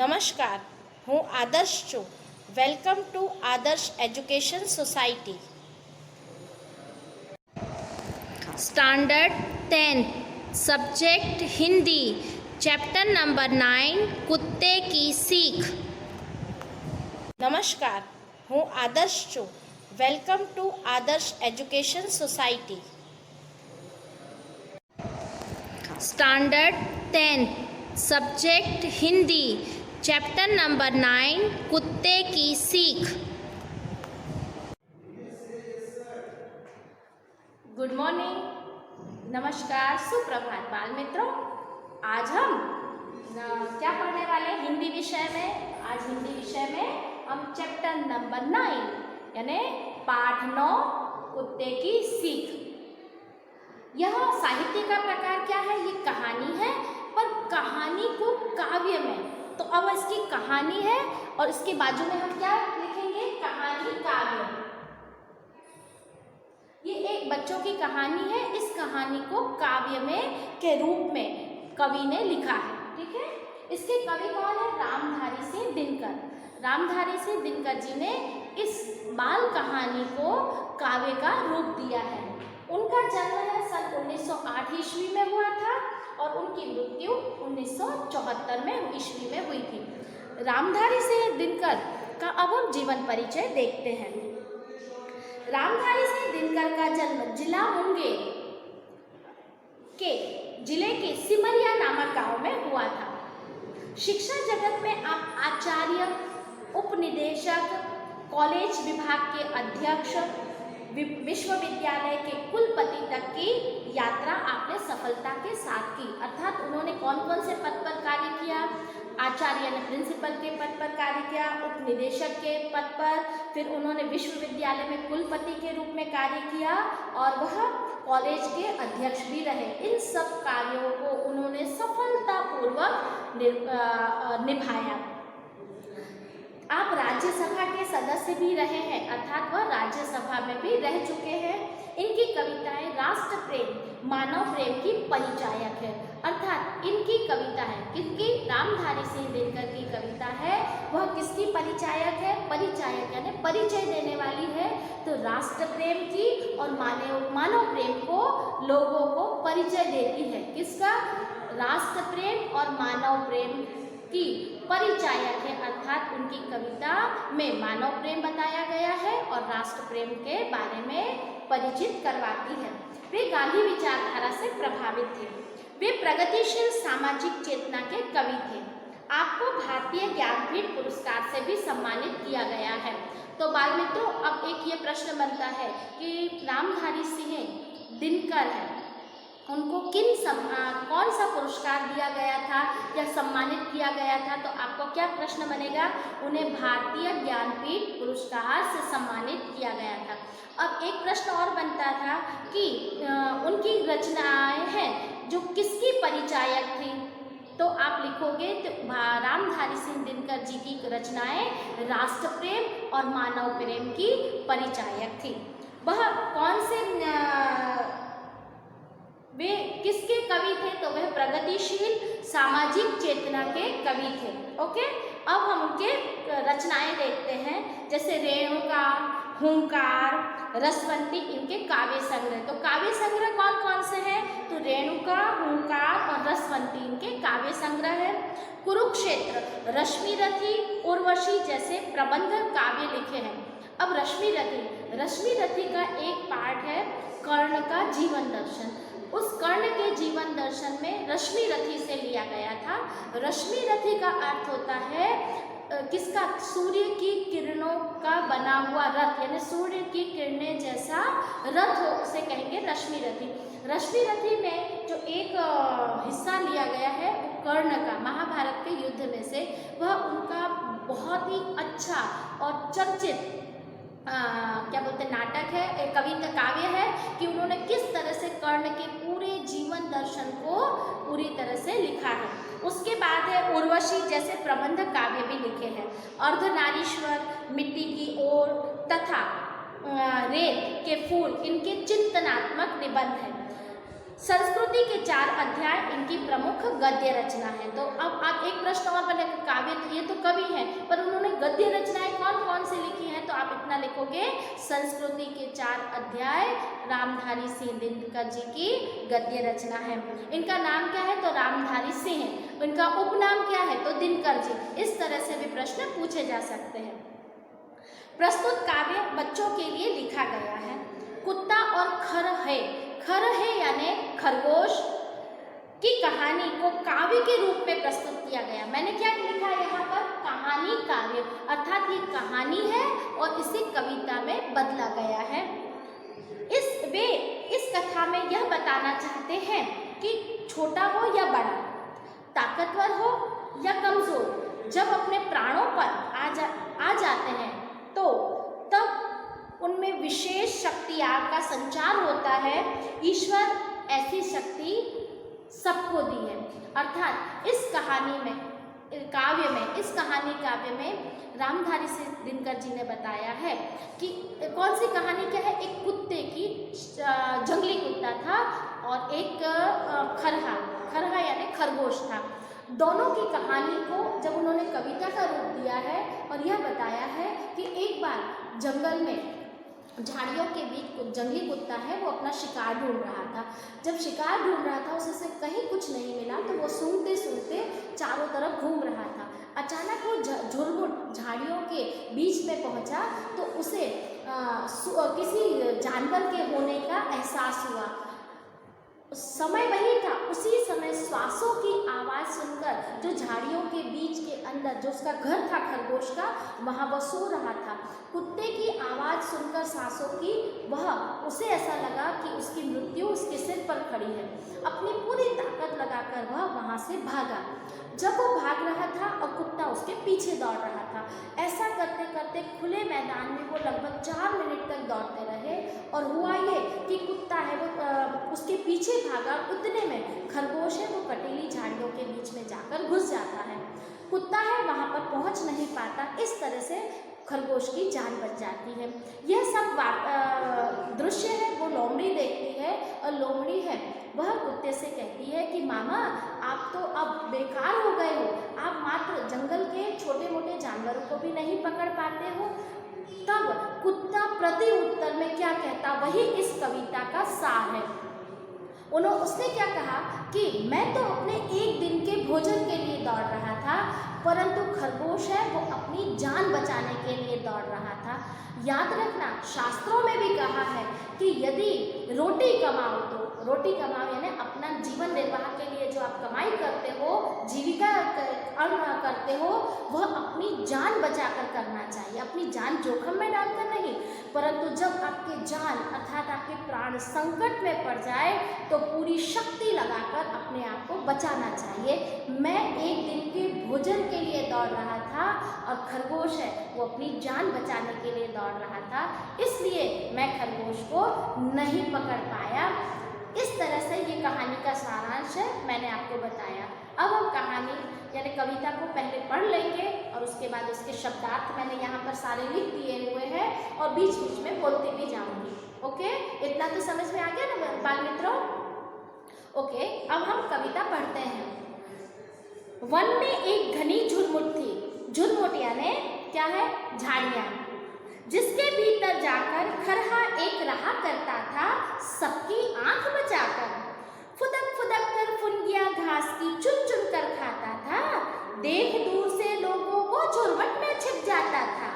नमस्कार, હું આદર્શ છું. વેલકમ ટુ આદર્શ education society. Standard 10 subject Hindi, chapter number 9 कुत्ते की सीख. नमस्कार, હું આદર્શ છું. વેલકમ ટુ આદર્શ education society. Standard 10 subject Hindi, chapter number 9 कुत्ते की सीख. गुड मॉर्निंग, नमस्कार, सुप्रभात बाल मित्रों. आज हम क्या पढ़ने वाले हैं हिंदी विषय में. आज हिंदी विषय में हम चैप्टर नंबर 9 यानी पाठ 9 कुत्ते की सीख. यह साहित्य का प्रकार क्या है? ये कहानी है, पर कहानी को काव्य में. तो अब इसकी कहानी है और इसके बाजू में हम क्या लिखेंगे? कहानी काव्य. ये एक बच्चों की कहानी है. इस कहानी को काव्य में के रूप में कवि ने लिखा है. ठीक है. इसके कवि कौन है? रामधारी सिंह दिनकर. रामधारी सिंह दिनकर जी ने इस बाल कहानी को काव्य का रूप दिया है. उनका जन्म है सन 1908 ईस्वी में हुआ था और उनकी मृत्यु 1974 में ईस्वी में हुई थी. रामधारी सिंह दिनकर का अब हम जीवन परिचय देखते हैं. रामधारी सिंह दिनकर का जन्म जिला मुंगेर के जिले के सिमरिया नामक गांव में हुआ था. शिक्षा जगत में आप आचार्य, उपनिदेशक, कॉलेज विभाग के अध्यक्ष, विश्वविद्यालय के कुलपति तक की यात्रा आपने सफलता के साथ की. अर्थात उन्होंने कौन कौन से पद पर कार्य किया? आचार्य ने प्रिंसिपल के पद पर कार्य किया, उपनिदेशक के पद पर, फिर उन्होंने विश्वविद्यालय में कुलपति के रूप में कार्य किया और वह कॉलेज के अध्यक्ष भी रहे. इन सब कार्यों को उन्होंने सफलतापूर्वक निभाया. आप राज्यसभा के सदस्य भी रहे हैं, अर्थात वह राज्यसभा में भी रह चुके हैं. इनकी कविताएं राष्ट्र प्रेम, मानव प्रेम की परिचायक है. अर्थात इनकी कविता है किसकी? रामधारी सिंह दिनकर की कविता है. वह किसकी परिचायक है? परिचायक यानी परिचय देने वाली है. तो राष्ट्र प्रेम की और मानव प्रेम को लोगों को परिचय देती है. किसका? राष्ट्र प्रेम और मानव प्रेम की परिचायक है. अर्थात उनकी कविता में मानव प्रेम बताया गया है और राष्ट्र प्रेम के बारे में परिचित करवाती है. वे गांधी विचारधारा से प्रभावित थे. वे प्रगतिशील सामाजिक चेतना के कवि थे. आपको भारतीय ज्ञानपीठ पुरस्कार से भी सम्मानित किया गया है. तो बाल मित्रों, अब एक ये प्रश्न बनता है कि रामधारी सिंह दिनकर है, उनको कौन सा पुरस्कार दिया गया था या सम्मानित किया गया था? तो आपको क्या प्रश्न बनेगा? उन्हें भारतीय ज्ञानपीठ पुरस्कार से सम्मानित किया गया था. अब एक प्रश्न और बनता था कि उनकी रचनाएं हैं जो किसकी परिचायक थी? तो आप लिखोगे तो रामधारी सिंह दिनकर जी की रचनाएं राष्ट्र प्रेम और मानव प्रेम की परिचायक थी. वह कौन से वे किसके कवि थे? तो वह प्रगतिशील सामाजिक चेतना के कवि थे. ओके. अब हम उनके रचनाएं देखते हैं. जैसे रेणुका, हुंकार, रसवंती, इनके काव्य संग्रह. तो काव्य संग्रह कौन कौन से हैं? तो रेणुका, हुंकार और रसवंती इनके काव्य संग्रह है. कुरुक्षेत्र, रश्मिरथी, उर्वशी जैसे प्रबंध काव्य लिखे हैं. अब रश्मिरथी का एक पाठ है कर्ण का जीवन दर्शन. उस कर्ण के जीवन दर्शन में रश्मिरथी से लिया गया था. रश्मिरथी का अर्थ होता है किसका? सूर्य की किरणों का बना हुआ रथ, यानी सूर्य की किरणें जैसा रथ हो उसे कहेंगे रश्मिरथी. रश्मिरथी में जो एक हिस्सा लिया गया है वो कर्ण का महाभारत के युद्ध में से, वह उनका बहुत ही अच्छा और चर्चित क्या बोलते नाटक है, कविता काव्य है कि उन्होंने किस तरह से कर्ण के पूरे जीवन दर्शन को पूरी तरह से लिखा है. उसके बाद है उर्वशी जैसे प्रबंध काव्य भी लिखे हैं. अर्धनारीश्वर, मिट्टी की ओर तथा रेत के फूल इनके चिंतनात्मक निबंध हैं. संस्कृति के 4 अध्याय इनकी प्रमुख गद्य रचना है। तो अब आप एक प्रश्न और बनेगा, काव्य ये कवि हैं, पर उन्होंने गद्य रचनाएं कौन कौन सी लिखी हैं, तो आप इतना लिखोगे, संस्कृति के 4 अध्याय रामधारी सिंह दिनकर जी की गद्य रचना है। इनका नाम क्या है, तो रामधारी सिंह है। इनका उपनाम क्या है, तो दिनकर जी। इस तरह से भी प्रश्न पूछे जा सकते हैं। प्रस्तुत काव्य बच्चों के लिए लिखा गया है। कुत्ता और खरहे यानी खरगोश की कहानी को काव्य के रूप में प्रस्तुत किया गया। मैंने क्या लिखा है यहाँ पर, कहानी काव्य, अर्थात ये कहानी है और इसे कविता में बदला गया है। इस कथा में यह बताना चाहते हैं कि छोटा हो या बड़ा, ताकतवर हो या कमजोर, जब अपने प्राणों पर आ जाते हैं तो तब उनमें विशेष शक्ति आग का संचार होता है। ईश्वर ऐसी शक्ति सबको दी है। अर्थात इस कहानी काव्य में रामधारी सिंह दिनकर जी ने बताया है कि कौन सी कहानी क्या है, एक कुत्ते की, जंगली कुत्ता था और एक खरहा यानी खरगोश था। दोनों की कहानी को जब उन्होंने कविता का रूप दिया है और यह बताया है कि एक बार जंगल में झाड़ियों के बीच जंगली कुत्ता है, वो अपना शिकार ढूंढ रहा था। जब शिकार ढूंढ रहा था, उसे कहीं कुछ नहीं मिला, तो वो सूंघते सूंघते चारों तरफ घूम रहा था। अचानक वो झुरमुट झाड़ियों के बीच में पहुंचा तो उसे किसी जानवर के होने का एहसास हुआ। समय वही था, उसी समय श्वासों की आवाज़ सुनकर जो झाड़ियों के बीच के अंदर जो उसका घर था खरगोश का, वहाँ वह सो रहा था। कुत्ते की आवाज़ सुनकर सांसों की, उसे ऐसा लगा कि उसकी मृत्यु उसके सिर पर खड़ी है। अपनी पूरी ताकत लगाकर वह वहाँ से भागा। जब वो भाग रहा था और कुत्ता उसके पीछे दौड़ रहा था, ऐसा करते करते खुले मैदान में वो लगभग 4 मिनट तक दौड़ते रहे। और हुआ ये कि कुत्ता है वो उसके पीछे भागा, उतने में खरगोश है वो कटीली झाड़ियों के बीच में जाकर घुस जाता है। कुत्ता है वहाँ पर पहुँच नहीं पाता। इस तरह से खरगोश की जान बच जाती है। यह सब दृश्य है वो लोमड़ी देखती है और लोमड़ी है वह कुत्ते से कहती है कि मामा आप तो अब बेकार हो गए हो, आप मात्र जंगल के छोटे मोटे जानवरों को भी नहीं पकड़ पाते हो। तब कुत्ता प्रति उत्तर में क्या कहता, वही इस कविता का सार है। उसने क्या कहा कि मैं तो अपने एक दिन के भोजन के लिए दौड़ रहा था, परंतु खरगोश है वो अपनी जान बचाने के लिए दौड़ रहा था। याद रखना, शास्त्रों में भी कहा है कि यदि रोटी कमाओ तो रोटी कमाओ यानी अपना जीवन निर्वाह के लिए जो आप कमाई करते हो, जीविका अर्न करते हो, वह अपनी जान बचाकर करना चाहिए, अपनी जान जोखिम में डालकर नहीं। परंतु जब आपके जान अर्थात आपके प्राण संकट में पड़ जाए तो पूरी शक्ति लगाकर अपने आप को बचाना चाहिए। मैं एक दिन के भोजन के लिए दौड़ रहा था और खरगोश है वो अपनी जान बचाने के लिए दौड़ रहा था, इसलिए मैं खरगोश को नहीं पकड़ पाया। इस तरह से ये कहानी का सारांश है, मैंने आपको बताया। अब हम कहानी यानी कविता को पहले पढ़ लेंगे और उसके बाद उसके शब्दार्थ मैंने यहाँ पर सारे लिख दिए हुए हैं और बीच बीच में बोलती भी जाऊँगी। ओके, इतना तो समझ में आ गया ना बाल मित्रों? ओके, अब हम कविता पढ़ते हैं। वन में एक घनी झुरमुट थी। झुरमुट यानी क्या है, झाड़ियाँ, जिसके भीतर जाकर खरहा एक रहा करता था सबकी आंख बचाकर। फुदक फुदक कर फुनगिया घास की चुन चुन कर खाता था, देख दूर से लोगों को झुरमुट में छिप जाता था।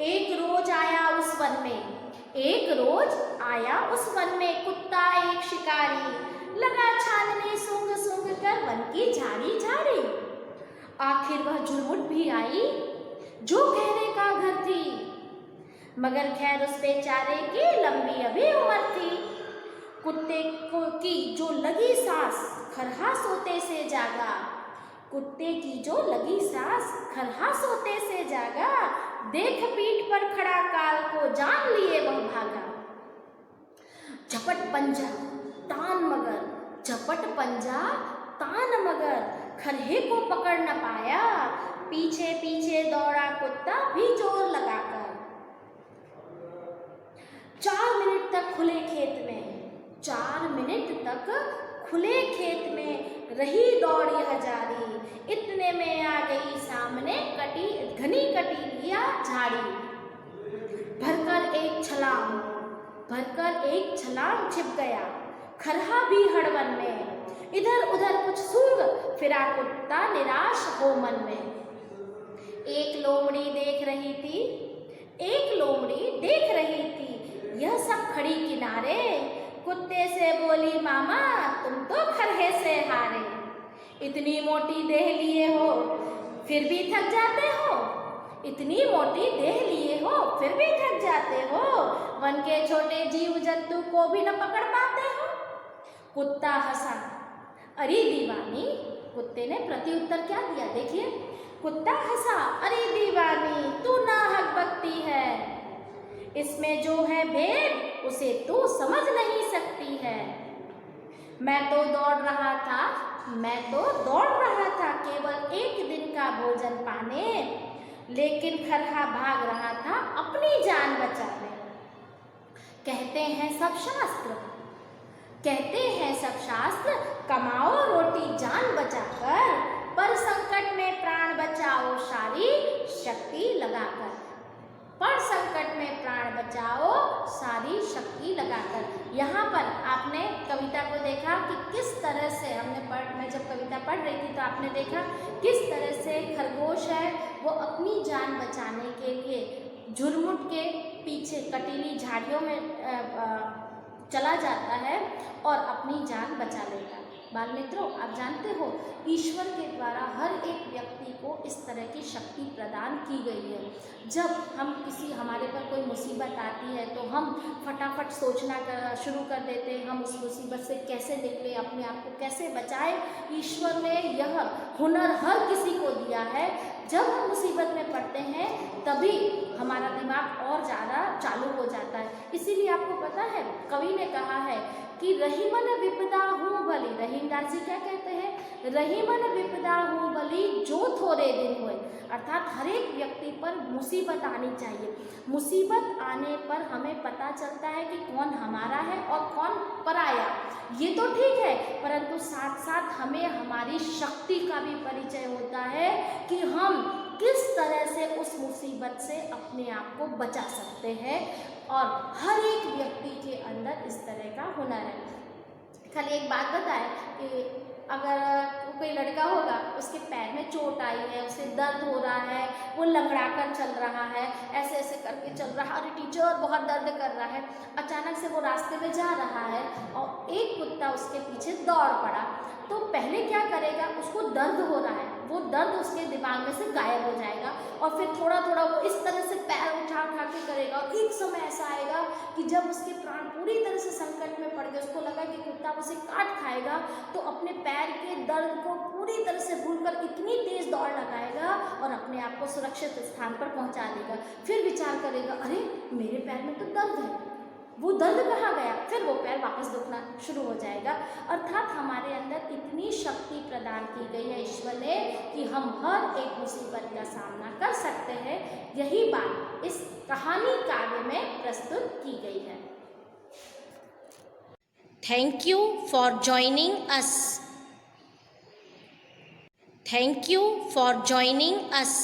एक रोज आया उस वन में कुत्ता एक शिकारी, लगा छानने सूंघ सूंघ कर वन की झाड़ी झाड़ी। आखिर वह झुरमुट भी आई जो कहने का घर थी, मगर खैर उस बेचारे की लंबी अभी उम्र थी। कुत्ते की जो लगी सांस खरहा सोते से जागा, कुत्ते की जो लगी सांस खरहा सोते से जागा, देख पीठ पर खड़ा काल को जान लिए वह भागा। झपट पंजा तान मगर, झपट पंजा तान मगर, खरहे को पकड़ न पाया, पीछे पीछे दौड़ा कुत्ता भी जोर लगाकर। 4 मिनट तक खुले खेत में, 4 मिनट तक खुले खेत में रही दौड़ यह जारी। इतने में आ गई सामने कटी घनी कटीलिया झाड़ी, भरकर एक छलांग छिप गया खरहा भी हड़वन में, इधर उधर कुछ सूंघ फिरा कुत्ता निराश हो मन में। एक लोमड़ी देख रही थी यह सब खड़ी किनारे, कुत्ते से बोली मामा तुम तो खरहे से हारे। इतनी मोटी देह लिए हो फिर भी थक जाते हो, इतनी मोटी देह लिए हो फिर भी थक जाते हो, वन के छोटे जीव जंतु को भी न पकड़ पाते हो। कुत्ता हंसा, अरे दीवानी, कुत्ते ने प्रत्युत्तर क्या दिया देखिए। कुत्ता हंसा, अरे दीवानी तू नाहक बकती है, इसमें जो है भेद उसे तू समझ नहीं सकती है। मैं तो दौड़ रहा था केवल एक दिन का भोजन पाने, लेकिन खरहा भाग रहा था अपनी जान बचाने। कहते हैं सब शास्त्र कमाओ रोटी जान बचाकर, पर संकट में प्राण बचाओ सारी शक्ति लगाकर। यहाँ पर आपने कविता को देखा कि किस तरह से मैं जब कविता पढ़ रही थी तो आपने देखा किस तरह से खरगोश है वो अपनी जान बचाने के लिए झुरमुट के पीछे कटीली झाड़ियों में चला जाता है और अपनी जान बचा लेता है। बाल मित्रों, आप जानते हो ईश्वर के द्वारा हर एक व्यक्ति को इस तरह की शक्ति प्रदान की गई है। जब हमारे पर कोई मुसीबत आती है तो हम फटाफट सोचना शुरू कर देते हैं, हम उस मुसीबत से कैसे निकले, अपने आप को कैसे बचाए। ईश्वर ने यह हुनर हर किसी को दिया है। जब हम मुसीबत में पड़ते हैं तभी हमारा दिमाग और ज़्यादा चालू हो जाता है। इसीलिए आपको पता है कवि ने कहा है कि रहीमन विपदा हूँ भली, रहीमदास जी क्या कहते हैं, रहीमन विपदा हूँ भली जो थोड़े दिन होए। अर्थात हर एक व्यक्ति पर मुसीबत आनी चाहिए। मुसीबत आने पर हमें पता चलता है कि कौन हमारा है और कौन पराया, ये तो ठीक है, परंतु साथ साथ हमें हमारी शक्ति का भी परिचय होता है कि हम किस तरह से उस मुसीबत से अपने आप को बचा सकते हैं। और हर एक व्यक्ति के अंदर इस तरह का हुनर है। खाली एक बात बताए कि अगर कोई लड़का होगा, उसके पैर में चोट आई है, उसे दर्द हो रहा है, वो लंगड़ा कर चल रहा है, ऐसे ऐसे करके चल रहा है, अरे टीचर बहुत दर्द कर रहा है। अचानक से वो रास्ते में जा रहा है और एक कुत्ता उसके पीछे दौड़ पड़ा, तो पहले क्या करेगा, उसको दर्द हो रहा है, वो दर्द उसके दिमाग में से गायब हो जाएगा और फिर थोड़ा थोड़ा वो इस तरह से पैर उठा उठा के करेगा। और एक समय ऐसा आएगा कि जब उसके प्राण पूरी तरह से संकट में पड़ गए, उसको लगा कि कुत्ता उसे काट खाएगा, तो अपने पैर के दर्द को पूरी तरह से भूलकर इतनी तेज दौड़ लगाएगा और अपने आप को सुरक्षित स्थान पर पहुंचा देगा। फिर विचार करेगा, अरे मेरे पैर में तो दर्द है, वो दर्द कहाँ गया, फिर वो पैर वापस दुखना शुरू हो जाएगा। अर्थात हमारे अंदर इतनी शक्ति प्रदान की गई है ईश्वर ने कि हम हर एक मुसीबत का सामना कर सकते हैं। यही बात इस कहानी काव्य में प्रस्तुत की गई है। Thank you for joining us. Thank you for joining us.